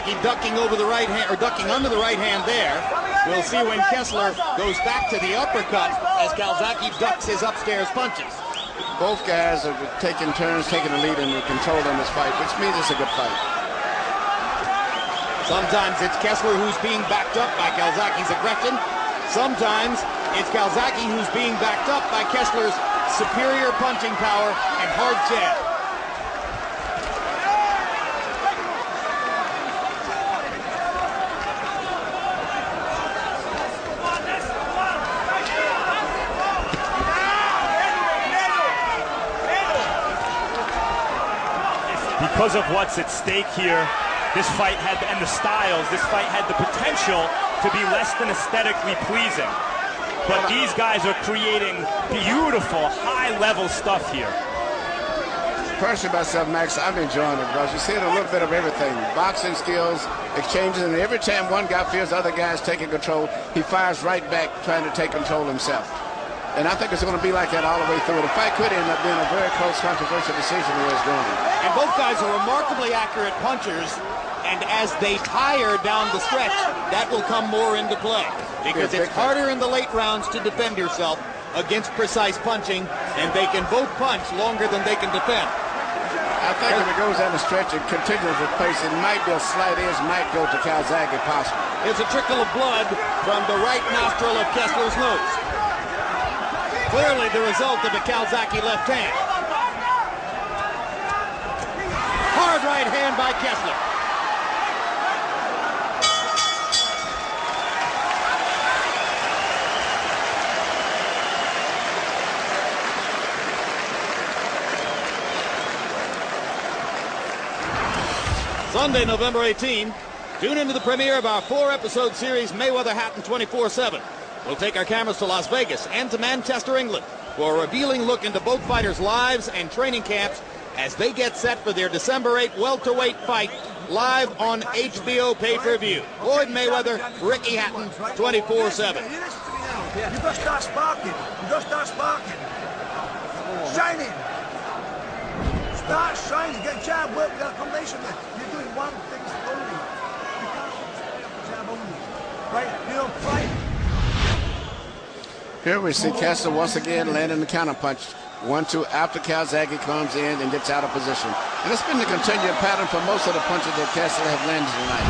Calzaghe ducking over the right hand, or ducking under the right hand there. We'll see when Kessler goes back to the uppercut as Calzaghe ducks his upstairs punches. Both guys are taking turns, taking the lead and controlling this fight, which means it's a good fight. Sometimes it's Kessler who's being backed up by Calzaghe's aggression. Sometimes it's Calzaghe who's being backed up by Kessler's superior punching power and hard jab. Because of what's at stake here, this fight had, and the styles, this fight had the potential to be less than aesthetically pleasing. But these guys are creating beautiful, high-level stuff here. Personally, myself, Max, I'm enjoying it because you see a little bit of everything. Boxing skills, exchanges, and every time one guy feels the other guy's taking control, he fires right back trying to take control himself. And I think it's going to be like that all the way through. The fight could end up being a very close, controversial decision the way it's going. And both guys are remarkably accurate punchers, and as they tire down the stretch, that will come more into play. Because it's harder in the late rounds to defend yourself against precise punching, and they can both punch longer than they can defend. I think if it goes down the stretch and continues with pace, it might be a slight edge, might go to Calzaghe possibly. There's a trickle of blood from the right nostril of Kessler's nose. Clearly the result of a Calzaghe left hand. Hard right hand by Kessler. Sunday, November 18. Tune into the premiere of our 4-episode series, Mayweather Hatton 24/7. We'll take our cameras to Las Vegas and to Manchester, England, for a revealing look into both fighters' lives and training camps as they get set for their December 8 welterweight fight live on HBO pay-per-view. Floyd Mayweather, Ricky Hatton, 24/7. You got to start sparking. You got to start sparking. Shining. Start shining. Get jab work. Get a combination there. You're doing one thing only. You can't jab only. Right? You don't fight. Here we see Kessler once again landing the counter punch. 1-2 after Calzaghe comes in and gets out of position. And it's been the continued pattern for most of the punches that Kessler have landed tonight.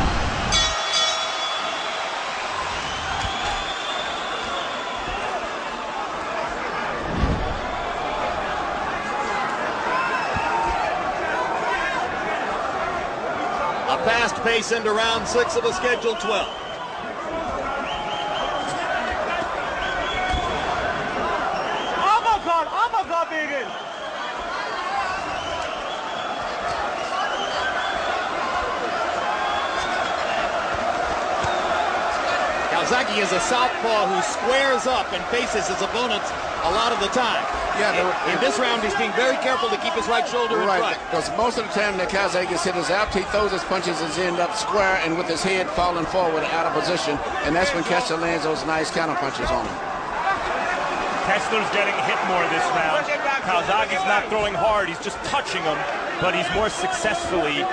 A fast pace into round 6 of a scheduled 12. Calzaghe is a southpaw who squares up and faces his opponents a lot of the time. Yeah, in this round, he's being very careful to keep his right shoulder in front. Because most of the time that Calzaghe gets hit is out, he throws his punches and end up square and with his head falling forward out of position, and that's when Kessler lands those nice counter punches on him. Kessler's getting hit more this round. Calzaghe's not throwing hard, he's just touching him, but he's more successfully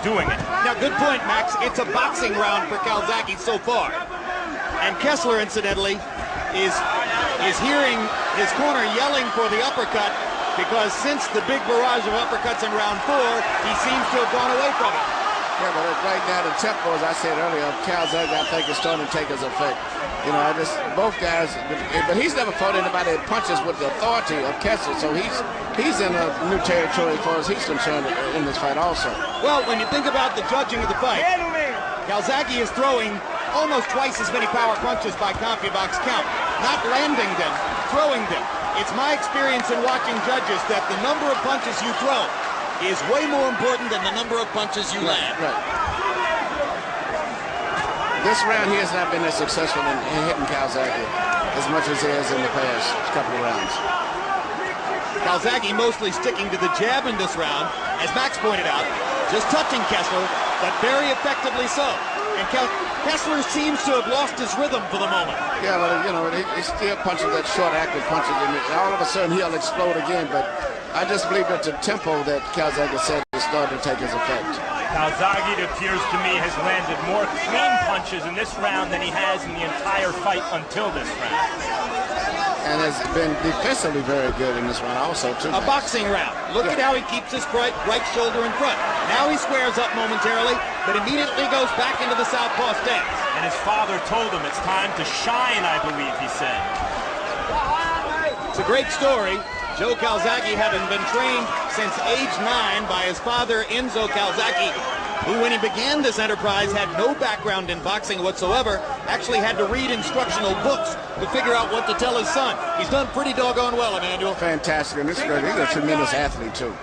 doing it. Now, good point, Max. It's a boxing round for Calzaghe so far. And Kessler, incidentally, is hearing his corner yelling for the uppercut because since the big barrage of uppercuts in round 4, he seems to have gone away from it. Yeah, but right now the tempo, as I said earlier, of Calzaghe, I think, is starting to take his effect. You know, both guys, but he's never fought anybody that punches with the authority of Kessler, so he's in a new territory as far as he's concerned in this fight also. Well, when you think about the judging of the fight, Calzaghe is throwing almost twice as many power punches by CompuBox count. Not landing them, throwing them. It's my experience in watching judges that the number of punches you throw is way more important than the number of punches you land. Right. This round, he has not been as successful in hitting Calzaghe as much as he has in the past couple of rounds. Calzaghe mostly sticking to the jab in this round, as Max pointed out, just touching Kessler, but very effectively so. And Kessler seems to have lost his rhythm for the moment. Yeah, but you know, he's still punching that short, active punches, and all of a sudden he'll explode again. But I just believe that the tempo that Calzaghe said is starting to take his effect. Calzaghe, it appears to me, has landed more clean punches in this round than he has in the entire fight until this round. And has been defensively very good in this round also, too. A boxing round. Look at how he keeps his right shoulder in front. Now he squares up momentarily, but immediately goes back into the southpaw stance. And his father told him it's time to shine, I believe he said. It's a great story. Joe Calzaghe, having been trained since age 9 by his father, Enzo Calzaghe, who, when he began this enterprise, had no background in boxing whatsoever, actually had to read instructional books to figure out what to tell his son. He's done pretty doggone well, Emmanuel. Fantastic, and this guy, he's a tremendous athlete, too.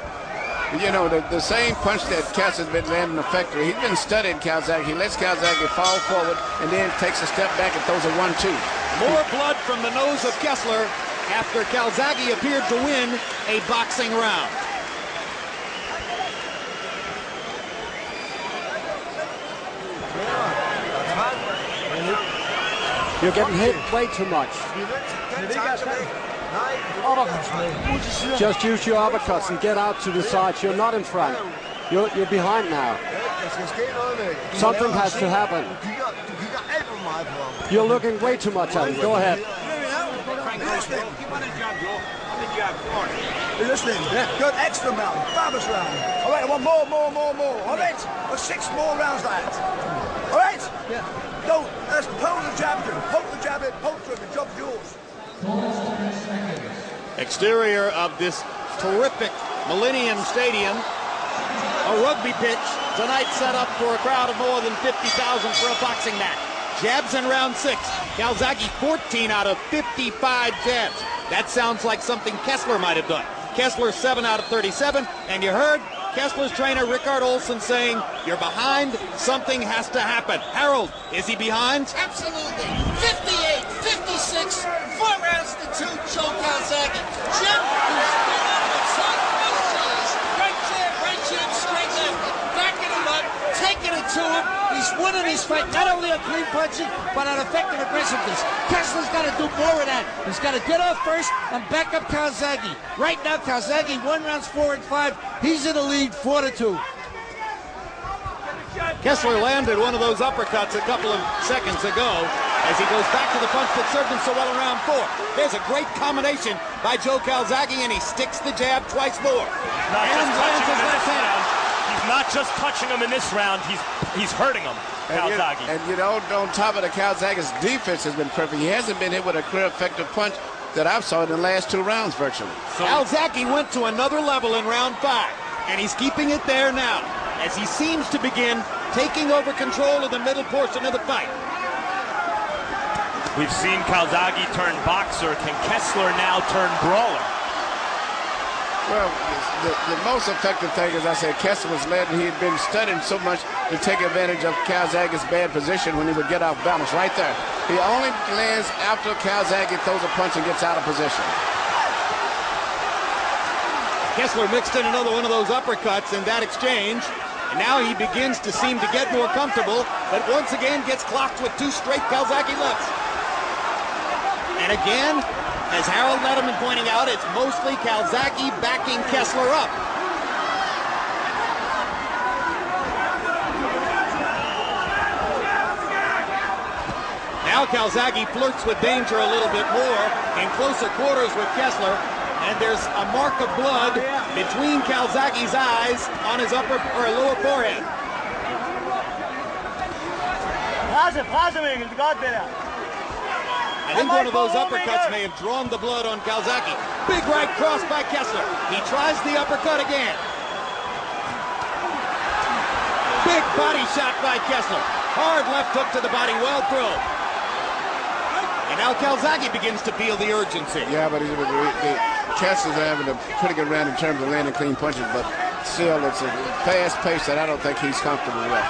You know, the same punch that Kessler's been landing effectively, he's been studying Calzaghe. He lets Calzaghe fall forward and then takes a step back and throws a 1-2. More blood from the nose of Kessler after Calzaghe appeared to win a boxing round. You're getting hit way too much. Just use your uppercuts and get out to the sides. You're not in front. You're behind now. Something has to happen. You're looking way too much at him. Go ahead. Listening. Good extra round. Fabulous round. All right, I want more. All right. 6 more rounds like that. All right? Yeah. Don't. Let's poke the jab to him. Poke the jab in. Poke to him. The job's yours. Exterior of this terrific Millennium Stadium. A rugby pitch. Tonight set up for a crowd of more than 50,000 for a boxing match. Jabs in round 6. Calzaghe 14 out of 55 jabs. That sounds like something Kessler might have done. Kessler 7 out of 37. And you heard Kessler's trainer Rickard Olsen saying, "You're behind, something has to happen." Harold, is he behind? Absolutely. 58, 56, 4 rounds to 2, Joe Calzaghe. Jim, right jab, straight left, backing him up, taking it to him. He's winning his fight, not only on clean punching, but on effective aggressiveness. Kessler's got to do more of that. He's got to get off first and back up Calzaghe. Right now, Calzaghe won rounds 4 and 5. He's in the lead, 4-2. Kessler landed one of those uppercuts a couple of seconds ago as he goes back to the punch that served him so well in round 4. There's a great combination by Joe Calzaghe, and he sticks the jab twice more. He's not just touching him in this round, he's hurting him, Calzaghe. And you know, on top of the Calzaghe's defense has been perfect. He hasn't been hit with a clear effective punch that I've saw in the last 2 rounds virtually. So Calzaghe went to another level in round 5, and he's keeping it there now as he seems to begin taking over control of the middle portion of the fight. We've seen Calzaghe turn boxer. Can Kessler now turn brawler? Well, the most effective thing, as I said, Kessler was led, and he had been studying so much to take advantage of Calzaghe's bad position when he would get off balance. Right there. He only lands after Calzaghe throws a punch and gets out of position. Kessler mixed in another one of those uppercuts in that exchange, and now he begins to seem to get more comfortable, but once again gets clocked with 2 straight Calzaghe lefts. And again, as Harold Letterman pointing out, it's mostly Calzaghe backing Kessler up. Now Calzaghe flirts with danger a little bit more in closer quarters with Kessler, and there's a mark of blood between Calzaghe's eyes on his upper or lower forehead. I think one of those uppercuts may have drawn the blood on Calzaghe. Big right cross by Kessler. He tries the uppercut again. Big body shot by Kessler. Hard left hook to the body, well thrown. And now Calzaghe begins to feel the urgency. Yeah, but Kessler's having a pretty good round in terms of landing clean punches, but still it's a fast pace that I don't think he's comfortable with.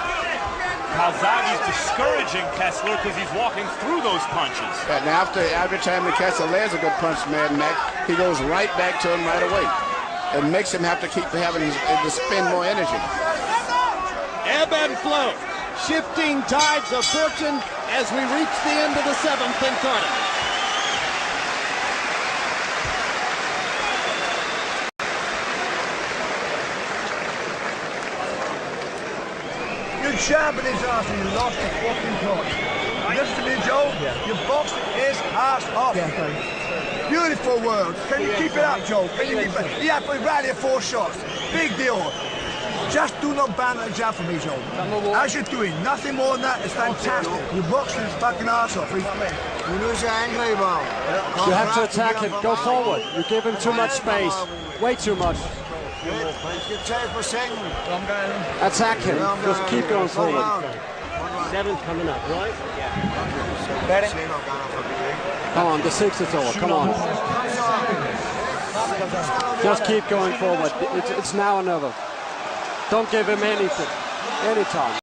Calzaghe's discouraging Kessler because he's walking through those punches. And after time that Kessler lands a good punch, Mad Mac, he goes right back to him right away. It makes him have to keep having to spend more energy. Ebb and flow. Shifting tides of fortune as we reach the end of the 7th in Cardiff. You sharpened his ass and you lost the fucking point. Listen to me, Joe. You boxed his ass off. Beautiful world. Can you keep it up, Joe? Can you keep it? Yeah, but rally 4 shots. Big deal. Just do not ban the jab for me, Joe. As you're doing, nothing more than that. It's fantastic. You boxed his fucking ass off. You have to attack him. Go forward. You give him too much space. Way too much. Attack him. Just keep going forward. 7's coming up, right? Come on, the 6th is over. Come on. Just keep going forward. It's now or never. Don't give him anything. Anytime.